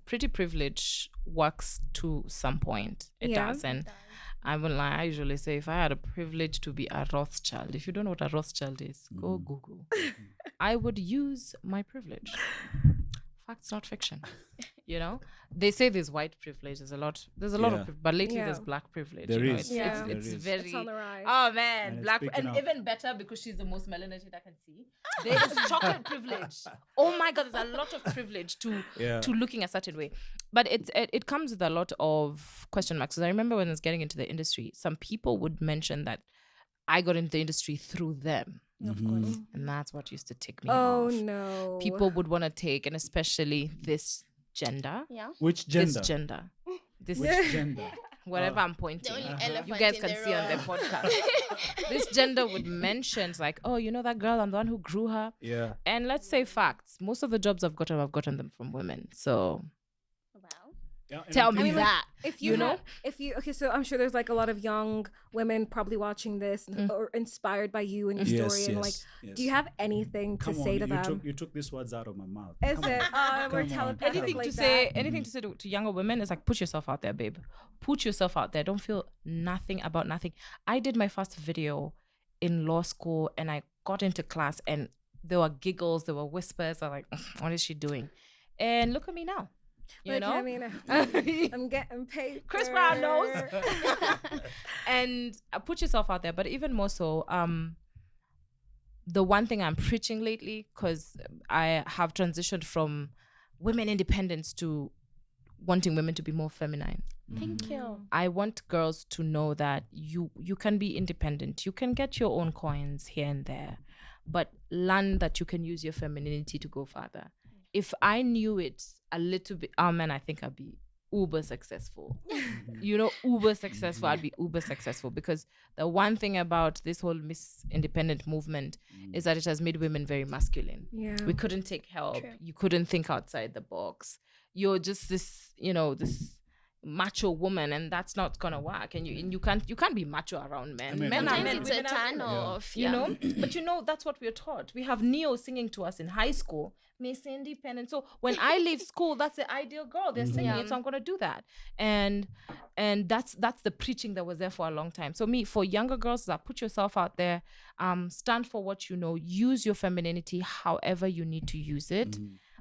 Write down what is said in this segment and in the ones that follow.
pretty privilege works to some point. It does. And I won't lie, I usually say if I had a privilege to be a Rothschild, if you don't know what a Rothschild is, go Google. I would use my privilege. Facts, not fiction. You know, they say there's white privilege. There's a lot of, but lately there's black privilege. There is. It's very. It's on the rise. Oh man, And black, and even better because she's the most melanated I can see. There is chocolate privilege. Oh my God, there's a lot of privilege to looking a certain way, but it comes with a lot of question marks. Because I remember when I was getting into the industry, some people would mention that I got into the industry through them. Of course. And that's what used to tick me off. Oh no. People would want to take, and especially this gender. Yeah. Which gender? This gender. This Which gender? whatever I'm pointing. The only elephant You guys in can the see on the room. podcast. This gender would mention like, oh, you know that girl, I'm the one who grew her. Yeah. And let's say facts. Most of the jobs I've gotten them from women. So Wow. Yeah, and tell I me think- that. If You know? okay, so I'm sure there's like a lot of young women probably watching this or inspired by you and your story. And like, do you have anything to Come say on, to them? You took these words out of my mouth. Is Come it? on. We're Come on. telepathic Anything like to that? say, anything to say to younger women is like, put yourself out there, babe. Put yourself out there. Don't feel nothing about nothing. I did my first video in law school and I got into class and there were giggles, there were whispers. I'm like, what is she doing? And look at me now. You Like, know? I mean, I'm getting paid. Chris Brown knows. And put yourself out there. But even more so, the one thing I'm preaching lately, because I have transitioned from women independence to wanting women to be more feminine. Thank you. I want girls to know that you can be independent. You can get your own coins here and there, but learn that you can use your femininity to go further. If I knew it a little bit, man, I think I'd be uber successful. Uber successful. I'd be uber successful because the one thing about this whole Miss Independent movement is that it has made women very masculine. Yeah. We couldn't take help. True. You couldn't think outside the box. You're just this, this macho woman, and that's not gonna work. And you can't be macho around men. I mean, Men are Sometimes men. it's a women are turn women. off. You know, but that's what we're taught. We have Neo singing to us in high school, Miss Independent. So when I leave school, that's the ideal girl. They're singing it, so I'm gonna do that. And that's the preaching that was there for a long time. So for younger girls, that put yourself out there, stand for what you know, use your femininity however you need to use it.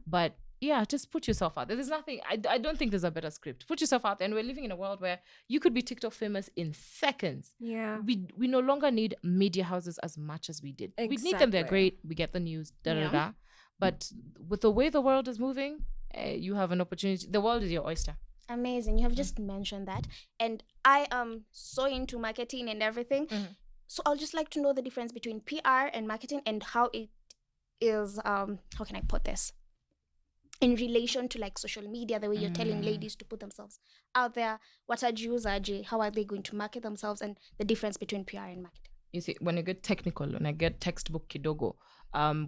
But yeah, just put yourself out there. There's nothing, I don't think there's a better script. Put yourself out there. And we're living in a world where you could be TikTok famous in seconds. Yeah. We no longer need media houses as much as we did. We need them. They're Exactly. great. We get the news, But with the way the world is moving, you have an opportunity. The world is your oyster. Amazing. You have just mentioned that. And I am so into marketing and everything. So I'll just like to know the difference between PR and marketing and how it is, how can I put this? In relation to like social media, the way you're telling ladies to put themselves out there, what are JOfuasia, how are they going to market themselves, and the difference between PR and marketing. You see, when I get technical, when I get textbook kidogo,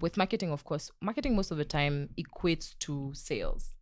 with marketing, of course, marketing most of the time equates to sales.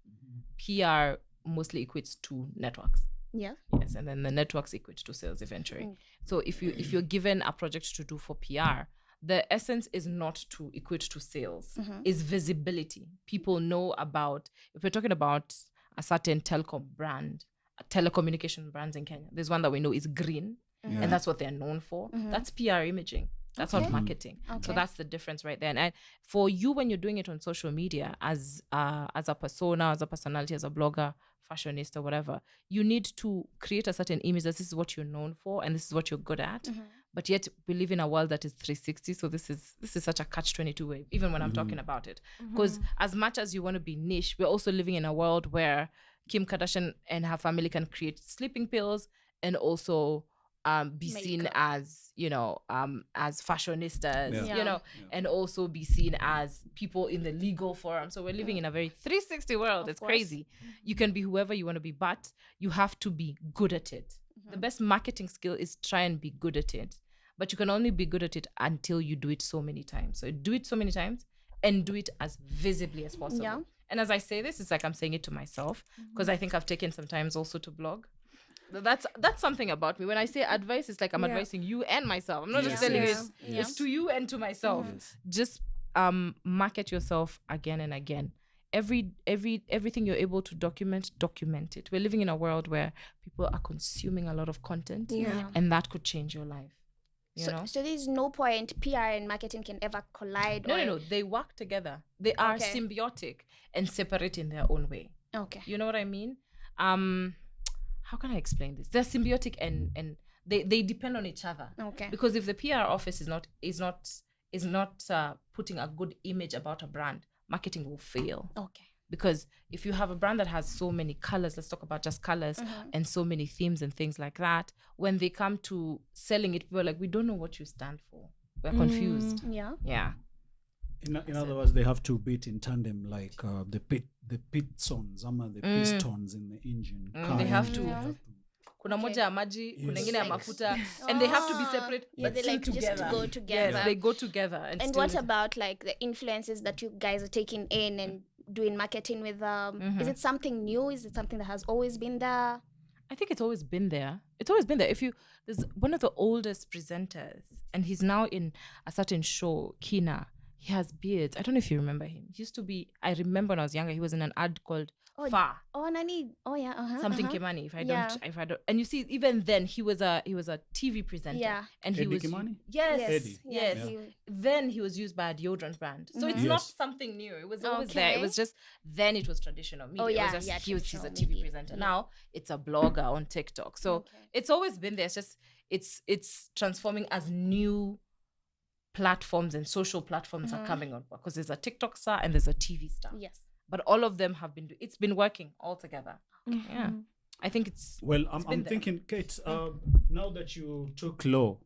PR mostly equates to networks. Yeah. Yes, and then the networks equate to sales eventually. So if you're given a project to do for PR, the essence is not to equate to sales, is visibility. People know about, if we're talking about a certain telecommunication brands in Kenya, there's one that we know is green, and that's what they're known for. That's PR imaging. That's not marketing. So that's the difference right there. And for you, when you're doing it on social media as a persona, as a personality, as a blogger, fashionista, whatever, you need to create a certain image that this is what you're known for and this is what you're good at. But yet we live in a world that is 360. So this is such a catch-22 way, even when I'm talking about it. Because as much as you want to be niche, we're also living in a world where Kim Kardashian and her family can create sleeping pills and also be seen as, as fashionistas, and also be seen as people in the legal forum. So we're living in a very 360 world. It's crazy. You can be whoever you want to be, but you have to be good at it. The best marketing skill is try and be good at it. But you can only be good at it until you do it so many times. So do it so many times and do it as visibly as possible. Yeah. And as I say this, it's like I'm saying it to myself because I think I've taken some times also to blog. That's something about me. When I say advice, it's like I'm advising you and myself. I'm not just telling you, it's to you and to myself. Just market yourself again and again. everything you're able to document it. We're living in a world where people are consuming a lot of content, and that could change your life. You know? So there's no point PR and marketing can ever collide. No. They work together. They are symbiotic and separate in their own way. Okay. You know what I mean? How can I explain this? They're symbiotic and they depend on each other. Okay. Because if the PR office is not putting a good image about a brand, marketing will fail. Okay. Because if you have a brand that has so many colors, let's talk about just colors, and so many themes and things like that, when they come to selling it, people are like, we don't know what you stand for. We're confused. Yeah. Yeah. In other words, they have to beat in tandem, like the pistons, the pistons in the engine. They have to. Kuna moja ya maji, kuna ingine ya mafuta, and they have to be separate, but they still like together. just go together. Yes, they go together. And what about like the influences that you guys are taking in and doing marketing with them? Is it something new? Is it something that has always been there? I think it's always been there. There's one of the oldest presenters, and he's now in a certain show, Kina. He has beards. I don't know if you remember him. He used to be, I remember when I was younger, he was in an ad called Fa. Oh, Nani. Oh, yeah. Something Kimani. If I don't, and you see, even then he was a TV presenter. Yeah. And he Eddie was Kimani? Yes. Eddie. Yes. Yeah. Then he was used by a deodorant brand. So it's not something new. It was always there. It was just, then it was traditional media. Oh, yeah. It was just, he's a TV media. presenter. Yeah. Now it's a blogger on TikTok. So it's always been there. It's just, it's transforming as new platforms and social platforms are coming on, because there's a TikTok star and there's a TV star. Yes. But all of them have it's been working all together. Yeah. I think it's... Well, I'm thinking, Cate, now that you took law,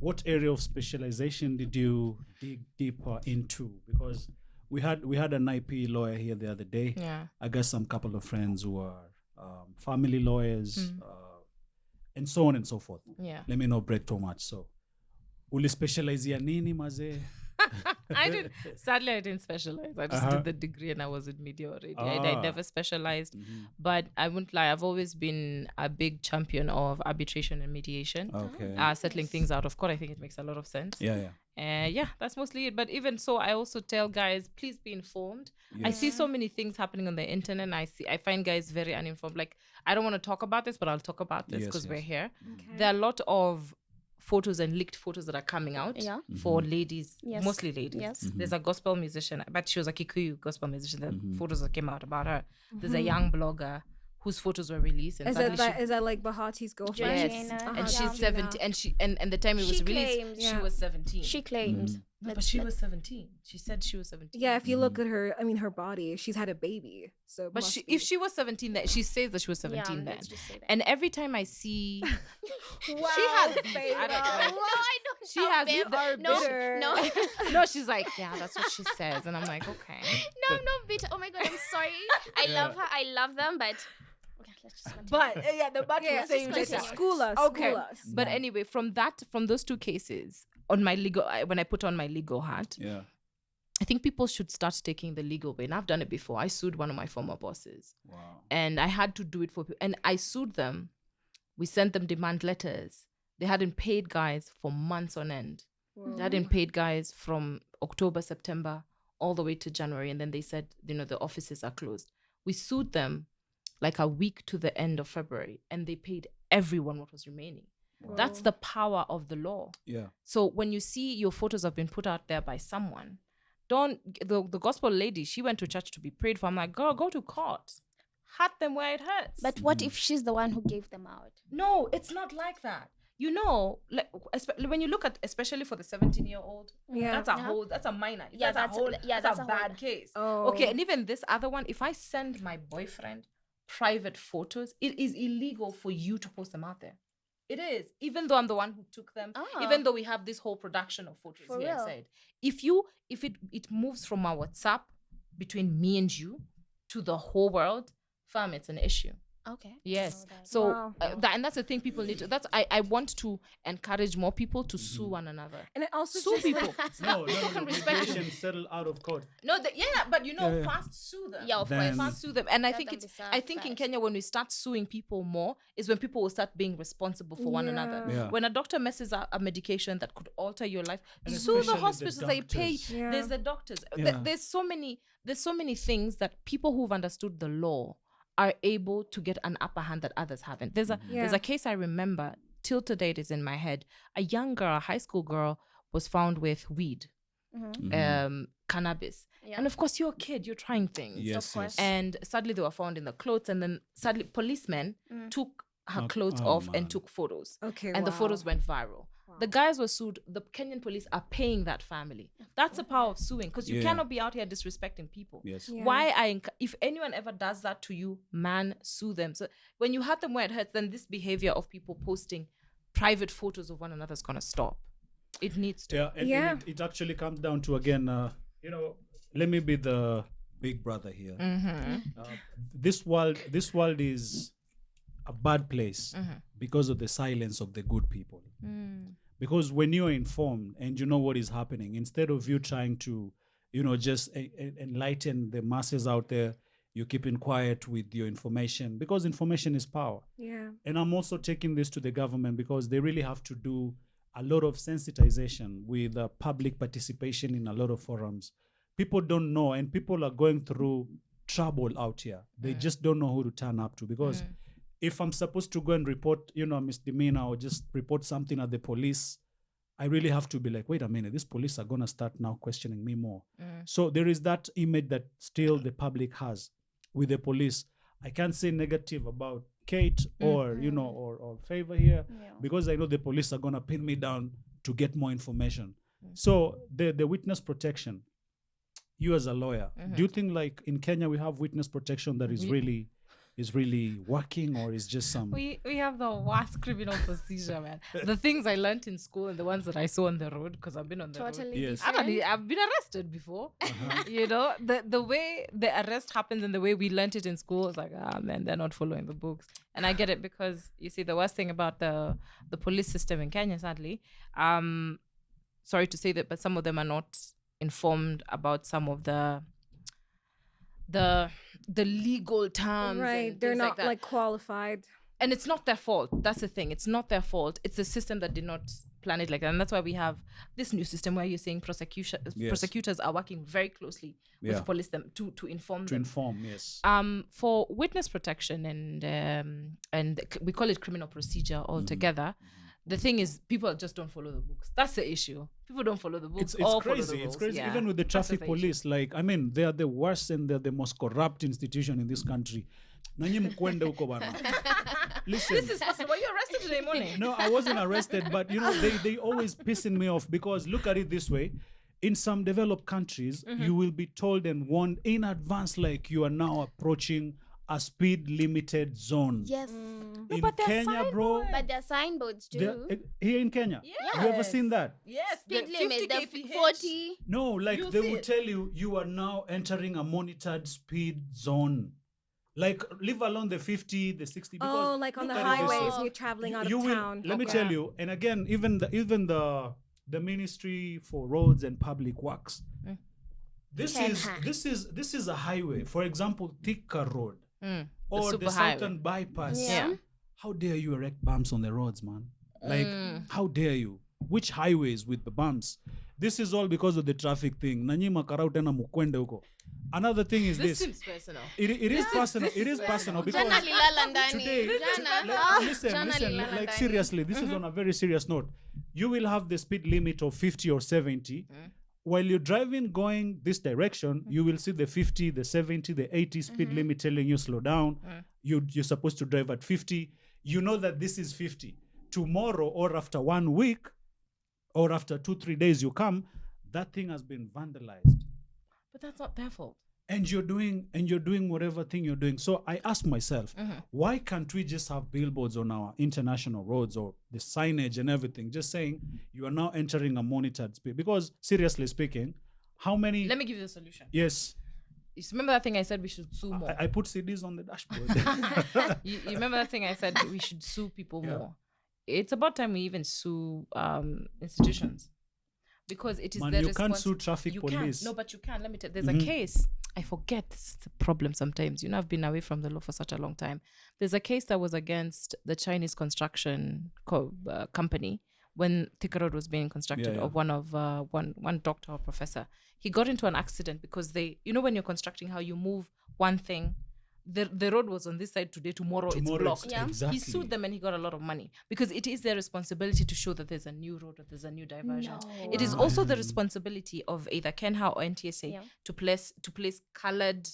what area of specialization did you dig deeper into? Because we had an IP lawyer here the other day. Yeah. I guess some couple of friends who are family lawyers, and so on and so forth. Yeah. Let me not break too much. So, uli specializia nini maze? Sadly, I didn't specialize. I just did the degree and I was in media already. I never specialized. But I won't lie, I've always been a big champion of arbitration and mediation. Okay. Settling things out of court. I think it makes a lot of sense. Yeah. That's mostly it. But even so, I also tell guys, please be informed. Yes. I see so many things happening on the internet, and I find guys very uninformed. Like, I don't want to talk about this, but I'll talk about this because we're here. Okay. There are a lot of photos and leaked photos that are coming out for ladies, mostly ladies. Yes. There's a gospel musician, but she was a Kikuyu gospel musician. The photos that came out about her. There's a young blogger whose photos were released. And is that like Bahati's girlfriend? Yes. And she's 17. And the time it was released, she was 17. She claims. No, but she was 17. She said she was 17. Yeah, if you look at her, I mean, her body, she's had a baby. So, but if she was 17, then she says that she was 17 then. And every time I see, wow, she has beef. I don't know. No, I don't. She has no. No, she's like, yeah, that's what she says, and I'm like, okay. No, I'm not bitter. Oh my god, I'm sorry. I love her. I love them, but. Okay, let's just continue. But the back is saying just school us. Okay. School us. But anyway, from those two cases, on my legal, when I put on my legal hat, I think people should start taking the legal way. And I've done it before. I sued one of my former bosses. Wow. And I had to do it for people. And I sued them. We sent them demand letters. They hadn't paid guys for months on end. Whoa. They hadn't paid guys from October, September, all the way to January. And then they said, the offices are closed. We sued them like a week to the end of February. And they paid everyone what was remaining. Wow. That's the power of the law. Yeah. So when you see your photos have been put out there by someone, the gospel lady, she went to church to be prayed for. I'm like, girl, go to court. Hurt them where it hurts. But what if she's the one who gave them out? No, it's not like that. When you look at, especially for the 17-year-old, that's a minor. That's a bad case. Oh. Okay, and even this other one, if I send my boyfriend private photos, it is illegal for you to post them out there. It is, even though I'm the one who took them, even though we have this whole production of photos For here real? inside. If it moves from our WhatsApp between me and you to the whole world, fam, it's an issue. Okay. Yes. I know that. So Wow. and that's the thing people need to. I want to encourage more people to sue one another. And it also Sue just people. No, can respect you. mediation settle out of court. No, but Yeah. fast sue them. Yeah, of Then- course. Fast sue them. And I Let think them it's. be served I think in first. Kenya, when we start suing people more, is when people will start being responsible for one another. Yeah. When a doctor messes up a medication that could alter your life, And sue the especially the hospitals. They pay. doctors. Yeah. There's the doctors. Yeah. There's so many things that people who've understood the law are able to get an upper hand that others haven't. There's Yeah. a case I remember till to date is in my head. A young girl, a high school girl, was found with weed, cannabis, Yeah. and of course you're a kid, you're trying things. Yes, Of course. yes. And sadly they were found in the clothes, and then sadly policemen took her clothes oh, off man. and took photos. Okay. And the wow. photos went viral. The guys were sued. The Kenyan police are paying that family. That's the power of suing, because you Yeah. cannot be out here disrespecting people. Yes. Yeah. Why if anyone ever does that to you, man, sue them. So when you hurt them where it hurts, then this behavior of people posting private photos of one another is gonna stop. It needs to. Yeah, and Yeah. it actually comes down to, again, let me be the big brother here. This world is a bad place because of the silence of the good people. Because when you're informed and you know what is happening, instead of you trying to, just enlighten the masses out there, you're keeping quiet with your information, because information is power. Yeah. And I'm also taking this to the government, because they really have to do a lot of sensitization with public participation in a lot of forums. People don't know, and people are going through trouble out here. They just don't know who to turn up to, because if I'm supposed to go and report, a misdemeanor, or just report something at the police, I really have to be like, wait a minute, these police are going to start now questioning me more. So there is that image that still the public has with the police. I can't say negative about Cate or, or Favor here, because I know the police are going to pin me down to get more information. So the witness protection, you as a lawyer, do you think like in Kenya we have witness protection that is really working, or is just some... We have the worst criminal procedure, man. The things I learned in school and the ones that I saw on the road, because I've been on the road. Totally Yes. different. I've been arrested before. The way the arrest happens and the way we learnt it in school is like, man, they're not following the books. And I get it, because you see, the worst thing about the police system in Kenya, sadly, sorry to say that, but some of them are not informed about some of the legal terms. Right. And They're things not that. like qualified. And it's not their fault. That's the thing. It's not their fault. It's the system that did not plan it like that. And that's why we have this new system where you're saying prosecutors are working very closely with police them to inform them. Yes. For witness protection and we call it criminal procedure altogether. The thing is, people just don't follow the books. That's the issue. People don't follow the books. It's crazy. It's crazy. Yeah. Even with the traffic That's the police, like, I mean, they are the worst and they're the most corrupt institution in this country. Nanyi mkwende huko bana. Listen. This is possible. Were you arrested today morning? No, I wasn't arrested, but they always pissing me off, because look at it this way. In some developed countries, you will be told and warned in advance, like you are now approaching a speed limited zone. Yes. In but they're Kenya, bro. But there are signboards too. Here in Kenya. Yes. You ever seen that? Yes. Speed the limit, 50 the kph. 40. No, like You'll they see will it. tell you are now entering a monitored speed zone. Like, leave alone the 50, the 60. Because Like on the look at it this way. highways when you're traveling out of town. Let me Okay. tell you, and again, even the Ministry for Roads and Public Works. This is a highway. For example, Thika Road or the Southern Bypass. Yeah. How dare you erect bumps on the roads, man? Like, how dare you? Which highways with the bumps? This is all because of the traffic thing. Nanyi makarau tena mukwende huko. Another thing is This this. seems personal. It is personal. It is personal because Jana lilala ndani. today, listen, lilala like ndani. seriously, this is on a very serious note. You will have the speed limit of 50 or 70. While you're driving going this direction, you will see the 50, the 70, the 80 speed limit telling you slow down. You're supposed to drive at 50. You know that this is 50. Tomorrow or after 1 week or after 2-3 days you come, that thing has been vandalized. But that's not their fault. And you're doing whatever thing you're doing. So I ask myself, why can't we just have billboards on our international roads or the signage and everything, just saying you are now entering a monitored speed? Because seriously speaking, how many... Let me give you the solution. Yes. You remember that thing I said we should sue more? I put CDs on the dashboard. You remember that thing I said we should sue people more? It's about time we even sue institutions. Because it is their you can't sue traffic police. No, but you can. Let me tell you. There's a case. I forget. This is the problem sometimes. You know, I've been away from the law for such a long time. There's a case that was against the Chinese construction company when Thika Road was being constructed of one doctor or professor. He got into an accident because when you're constructing, how you move one thing. The road was on this side today, tomorrow it's blocked. Exactly. He sued them and he got a lot of money because it is their responsibility to show that there's a new road or there's a new diversion. No. It is also the responsibility of either KENHA or NTSA to place colored,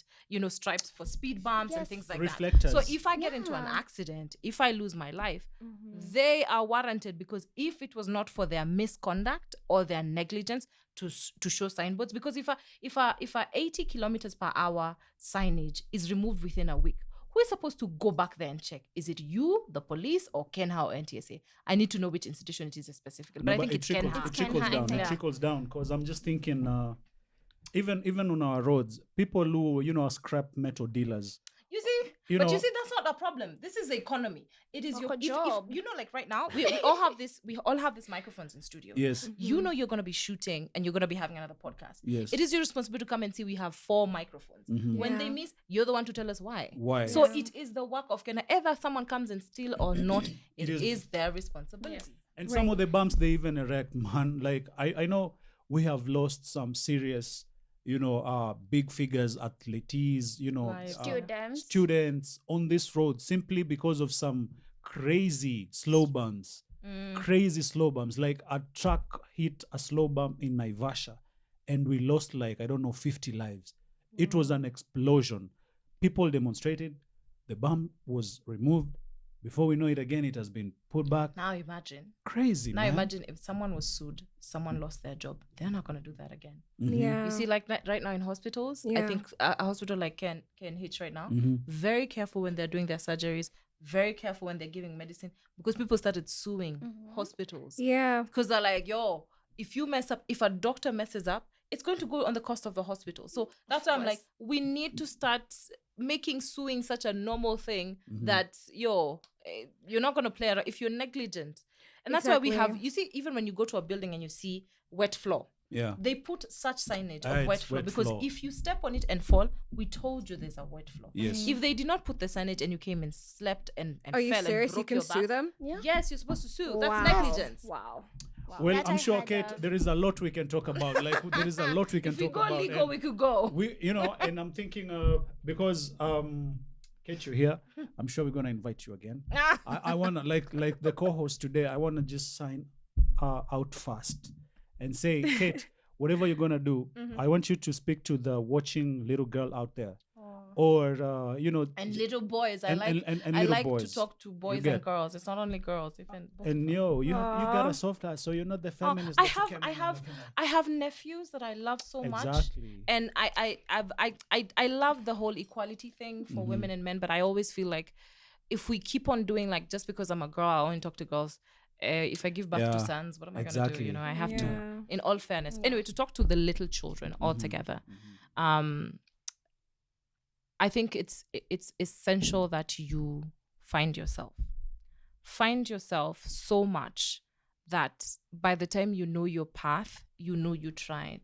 stripes for speed bumps and things like reflectors. That. So if I get into an accident, if I lose my life, they are warranted because if it was not for their misconduct or their negligence to show signboards, because if a 80 kilometers per hour signage is removed within a week, who is supposed to go back there and check? Is it you, the police, or KENHA or NTSA? I need to know which institution it is specifically. But I think it's KENHA. It trickles down because I'm just thinking, even on our roads, people who are scrap metal dealers. You see, but you see, that's not a problem. This is the economy. It is your job. If, like right now, we all have this. We all have these microphones in studio. Yes. You're going to be shooting and you're going to be having another podcast. Yes. It is your responsibility to come and see we have 4 microphones. When they miss, you're the one to tell us why. Why? So it is the work of KENHA. Either someone comes and steal or not, it is their responsibility. Yes. And some of the bumps they even erect, man. Like I know we have lost some serious. Big figures, athletes, students on this road simply because of some crazy slow bumps. Like a truck hit a slow bump in Naivasha and we lost 50 lives. It was an explosion. People demonstrated. The bump was removed. Before we know it again, it has been put back. Now imagine. Crazy, Now man. Imagine if someone was sued, someone lost their job. They're not going to do that again. Yeah. You see, like right now in hospitals, I think a hospital like Ken Hitch right now, very careful when they're doing their surgeries, very careful when they're giving medicine, because people started suing hospitals. Yeah. Because they're like, yo, if you mess up, if a doctor messes up, it's going to go on the cost of the hospital. So that's why I'm like, we need to start making suing such a normal thing that, you're not going to play around if you're negligent. And that's why we have, you see, even when you go to a building and you see wet floor, they put such signage of wet floor because if you step on it and fall, we told you there's a wet floor. Yes. If they did not put the signage and you came and slept and Are you fell serious? and broke You your can back, sue them? Yeah. yes, you're supposed to sue. Wow. That's negligence. Wow. Well, That I'm I sure, heard Kate, of. there is a lot we can talk about. There is a lot we can If we talk go about. legal, we could go. We, and I'm thinking, because Kate, you're here. I'm sure we're gonna invite you again. I wanna like the co-host today. I wanna just sign out fast and say, Kate, whatever you're gonna do, I want you to speak to the watching little girl out there, or And little boys, I and little like boys. to talk to boys get- and girls. It's not only girls, even boys. And you got a soft heart, so you're not the feminist. I that you have can- I have nephews that I love so much, Exactly. and I love the whole equality thing for women and men. But I always feel like if we keep on doing just because I'm a girl, I only talk to girls. If I give birth to sons, what am I gonna do? I have to. In all fairness, anyway, to talk to the little children altogether. I think it's essential that you find yourself so much that by the time you know your path, you tried,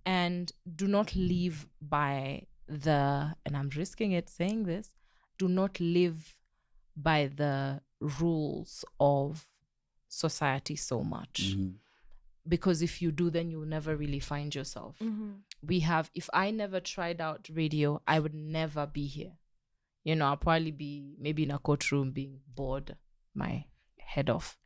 and do not live by and I'm risking it saying this, do not live by the rules of society so much. Because if you do, then you'll never really find yourself. If I never tried out radio, I would never be here. I'll probably be maybe in a courtroom being bored my head off.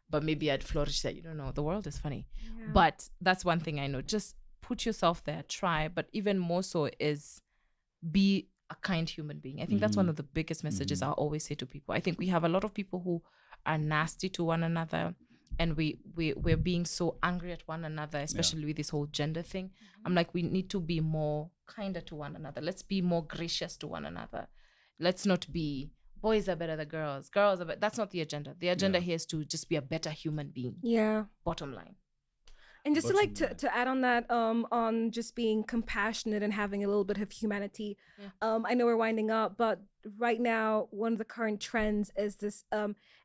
But maybe I'd flourish there. You don't know. The world is funny. Yeah. But that's one thing I know. Just put yourself there, try. But even more so is be a kind human being. I think that's one of the biggest messages I always say to people. I think we have a lot of people who are nasty to one another. And we're being so angry at one another, especially with this whole gender thing. I'm like, we need to be more kinder to one another. Let's be more gracious to one another. Let's not be boys are better than girls. Girls are better. That's not the agenda. The agenda here is to just be a better human being. Yeah. Bottom line. And just to add on that, on just being compassionate and having a little bit of humanity. I know we're winding up, but right now one of the current trends is this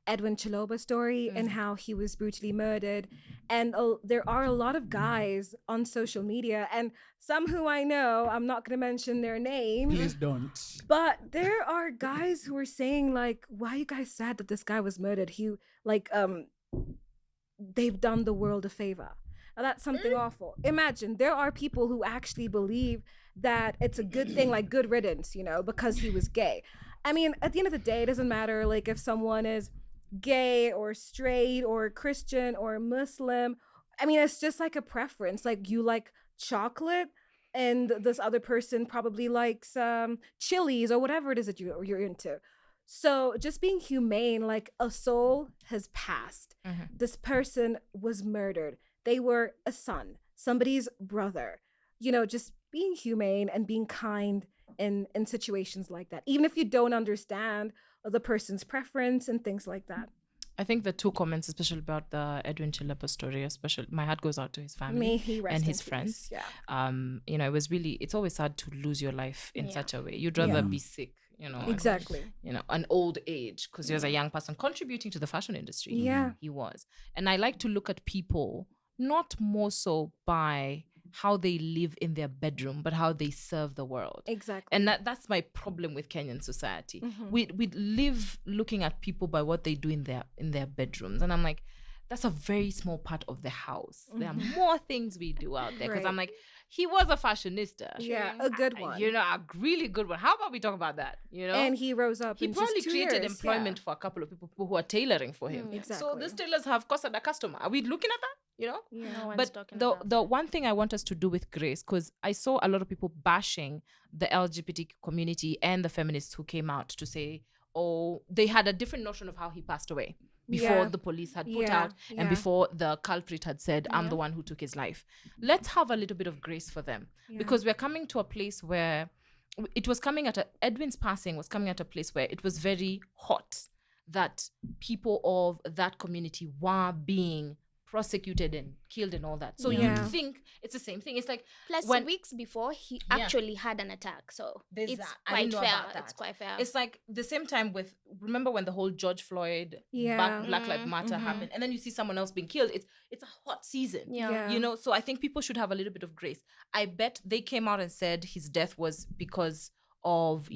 Edwin Chiloba story and how he was brutally murdered. And there are a lot of guys on social media, and some who I know, I'm not going to mention their names. Please don't. But there are guys who are saying like, why are you guys sad that this guy was murdered? He they've done the world a favor. Now that's something awful. Imagine there are people who actually believe that it's a good thing, like good riddance, because he was gay. I mean, at the end of the day, it doesn't matter like if someone is gay or straight or Christian or Muslim. I mean, it's just like a preference. Like you like chocolate and this other person probably likes chilies or whatever it is that you're into. So just being humane, like a soul has passed. This person was murdered. They were a son, somebody's brother. Just being humane and being kind in situations like that, even if you don't understand the person's preference and things like that. I think the two comments, especially about the Edwin Chiloba story, especially my heart goes out to his family and his friends. Yeah. It was really, it's always sad to lose your life in such a way. You'd rather be sick, Exactly. An old age, because he was a young person contributing to the fashion industry. Yeah. He was. And I like to look at people not more so by how they live in their bedroom, but how they serve the world. Exactly. And that's my problem with Kenyan society. We live looking at people by what they do in their bedrooms. And I'm like, that's a very small part of the house. There are more things we do out there. Because I'm like, he was a fashionista. Yeah, a good one. A really good one. How about we talk about that? And he rose up. He probably created employment for a couple of people who are tailoring for him. Exactly. So these tailors have costed a customer. Are we looking at that? No one's but talking about the one thing I want us to do with Grace, because I saw a lot of people bashing the LGBT community and the feminists who came out to say, oh, they had a different notion of how he passed away before the police had put out and before the culprit had said, I'm the one who took his life. Let's have a little bit of grace for them because we're coming to a place where Edwin's passing was coming at a place where it was very hot that people of that community were being prosecuted and killed and all that. So you think it's the same thing. It's like plus weeks before he actually had an attack. So it's quite fair. It's quite fair. It's like the same time with, remember when the whole George Floyd Black Lives Matter happened, and then you see someone else being killed. It's a hot season. So I think people should have a little bit of grace. I bet they came out and said his death was because of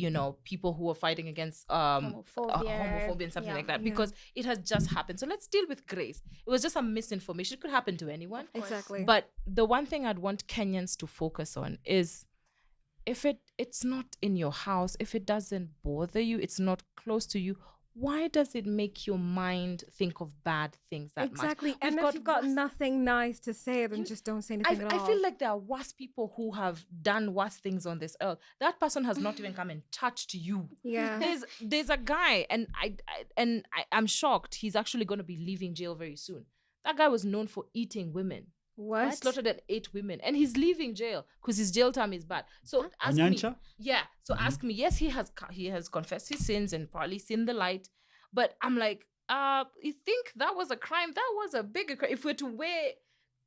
people who were fighting against homophobia and something like that, because it has just happened. So let's deal with grace. It was just some misinformation. It could happen to anyone. Exactly. But the one thing I'd want Kenyans to focus on is if it's not in your house, if it doesn't bother you, it's not close to you, why does it make your mind think of bad things that much? Exactly. And if you've got nothing nice to say, then just don't say anything at all. I feel like there are worse people who have done worse things on this earth. That person has not even come and touched you. Yeah. There's a guy, and I'm shocked. He's actually going to be leaving jail very soon. That guy was known for eating women. What? He slaughtered at 8 women, and he's leaving jail because his jail time is bad. So ask Anyancha? me, ask me. Yes, he has confessed his sins and probably seen the light, but I'm like, you think that was a crime? That was a bigger crime. If we're to weigh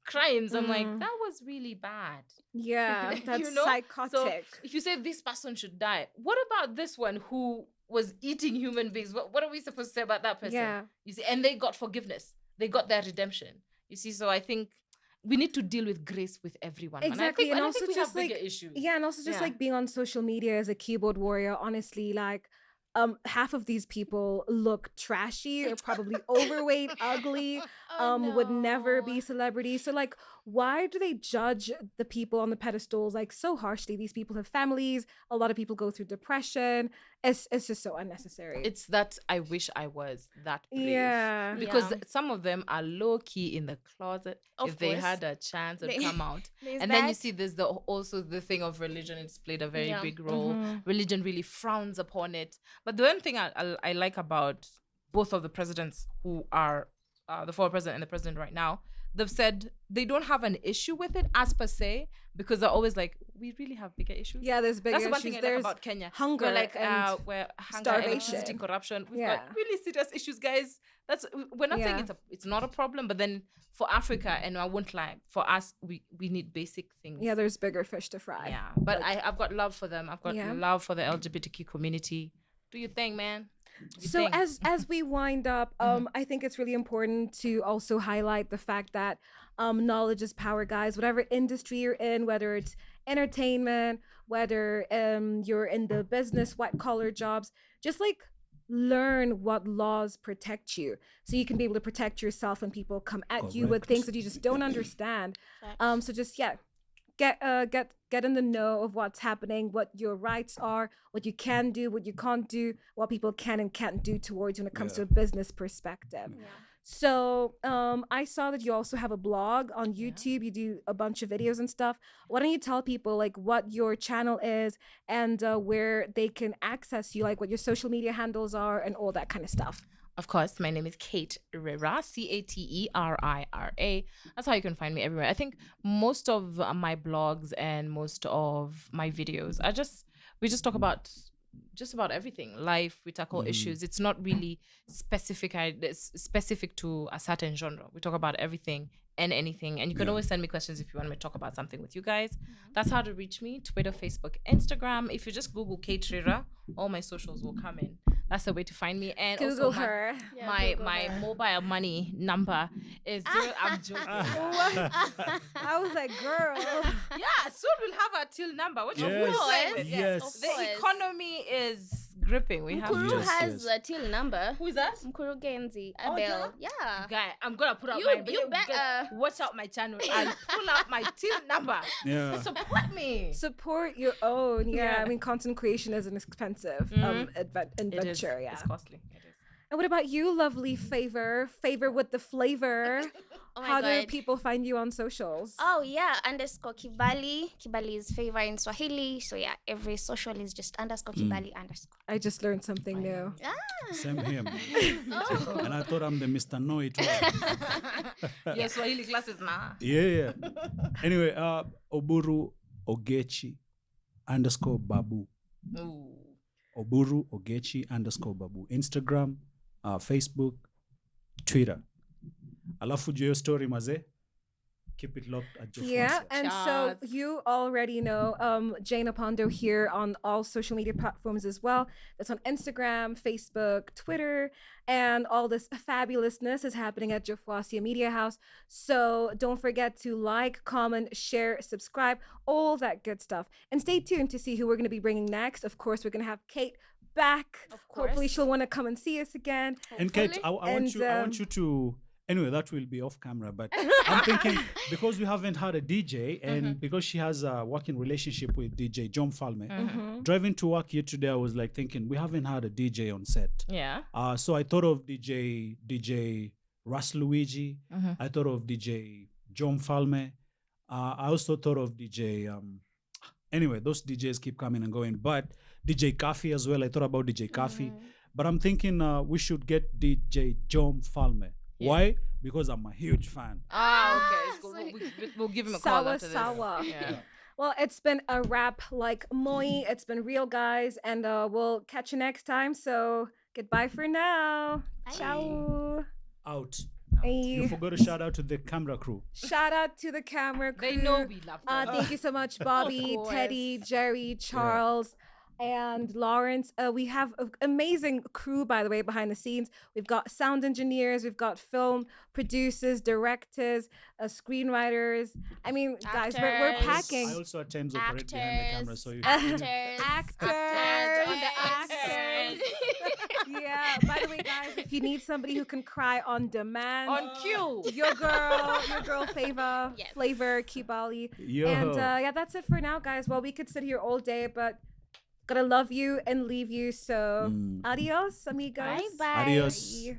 crimes, I'm like, that was really bad. Yeah, that's psychotic. So if you say this person should die, what about this one who was eating human beings? What are we supposed to say about that person? Yeah. You see, and they got forgiveness. They got their redemption. You see, so I think we need to deal with grace with everyone. Exactly. And I also think we just have bigger issues. Yeah, and also just like being on social media as a keyboard warrior, honestly, like half of these people look trashy or probably overweight, ugly, would never be celebrities. So like, why do they judge the people on the pedestals like so harshly? These people have families. A lot of people go through depression. It's just so unnecessary. It's that I wish I was that brave. Yeah. Because some of them are low key in the closet. If they had a chance, it'd come out. And then you see there's also the thing of religion. It's played a very big role. Religion really frowns upon it. But the one thing I like about both of the presidents who are the former president and the president right now, they've said they don't have an issue with it as per se, because they're always like, we really have bigger issues. Yeah, there's bigger That's the one issues. thing I like there's about Kenya. hunger We're like, and we're hunger, starvation. electricity, corruption. We've Yeah. got really serious issues, guys. We're not saying it's not a problem, but then for Africa, and I won't lie, for us, we need basic things. Yeah, there's bigger fish to fry. Yeah, but I've got love for them. I've got Yeah. love for the LGBTQ community. Do your thing, man. Do your So thing. as we wind up, I think it's really important to also highlight the fact that knowledge is power, guys. Whatever industry you're in, whether it's entertainment, whether you're in the business, white collar jobs, just like learn what laws protect you, so you can be able to protect yourself when people come at you with Correct. things that you just don't understand. So just get in the know of what's happening, what your rights are, what you can do, what you can't do, what people can and can't do towards you when it comes to a business perspective. So I saw that you also have a blog on YouTube. You do a bunch of videos and stuff. Why don't you tell people like what your channel is and where they can access you, like what your social media handles are and all that kind of stuff? Of course, my name is Cate Rira, Caterira. That's how you can find me everywhere. I think most of my blogs and most of my videos we just talk about just about everything. Life, we tackle issues. It's not really specific to a certain genre. We talk about everything and anything. And you can always send me questions if you want me to talk about something with you guys. That's how to reach me: Twitter, Facebook, Instagram. If you just Google Cate Rira, all my socials will come in. That's the way to find me. And Google also her. my mobile money number is I'm joking. I was like, girl. Yeah, soon we'll have our till number. What you Yes, saying? yes. The economy is gripping. We have Mkuru to. Yes, has yes. a till number. Who is that? Mkuru Genzi. Oh, Abel. Yeah. Guy, I'm gonna put out You- my you better. watch out my channel and pull out my till number. Yeah. Support me. Support your own. Yeah, Yeah. I mean, content creation is an expensive adventure. It is. Yeah. It's costly. It is. And what about you, lovely Favor? Favor with the flavor. Oh my How do God. people find you on socials? Oh yeah, _Kibali. Kibali is favor in Swahili. So yeah, every social is just _Kibali _. I just learned something new. Same him. Oh. And I thought I'm the Mr. Know It All. Yeah, Swahili classes now. Yeah. Anyway, Oburu Ogechi _Babu. Ooh. Oburu Ogechi _Babu. Instagram, Facebook, Twitter. Alafu juu hiyo story maze. Keep it locked at JOfuasia. Yeah, and so Shots. you already know Jane Apondo here on all social media platforms as well. That's on Instagram, Facebook, Twitter, and all this fabulousness is happening at JOfuasia Media House. So don't forget to like, comment, share, subscribe, all that good stuff. And stay tuned to see who we're going to be bringing next. Of course, we're going to have Cate back. Of course. Hopefully she'll want to come and see us again. And Cate, I want you to. Anyway, that will be off camera, but I'm thinking because we haven't had a DJ and because she has a working relationship with DJ JOfuasia, driving to work here today, I was like thinking we haven't had a DJ on set. Yeah. So I thought of DJ Russ Luigi. I thought of DJ JOfuasia. I also thought of DJ. Anyway, those DJs keep coming and going, but DJ Kafi as well. I thought about DJ Kafi, but I'm thinking we should get DJ JOfuasia. Yeah. Why? Because I'm a huge fan. Okay. It's cool. We'll give him a call after this. Sawa. Yeah. Well, it's been a wrap like Moi. It's been real, guys, and we'll catch you next time. So goodbye for now. Bye. Ciao. Out. Hey. You forgot to shout out to the camera crew. Shout out to the camera crew. They know we love them. Thank you so much, Bobby, course. Teddy, Jerry, Charles, and Lawrence. We have an amazing crew, by the way, behind the scenes. We've got sound engineers, we've got film producers, directors, screenwriters. I mean, guys, we're Actors. packing. I also at times operate behind the camera, so you Actors. Actors. Yeah, by the way, guys, if you need somebody who can cry on demand, On cue. your girl Favor, Yes. Flavor, Kibali. Yo. And yeah, that's it for now, guys. Well, we could sit here all day, but gotta love you and leave you. So adios, amigos. Bye bye. Adios. Bye.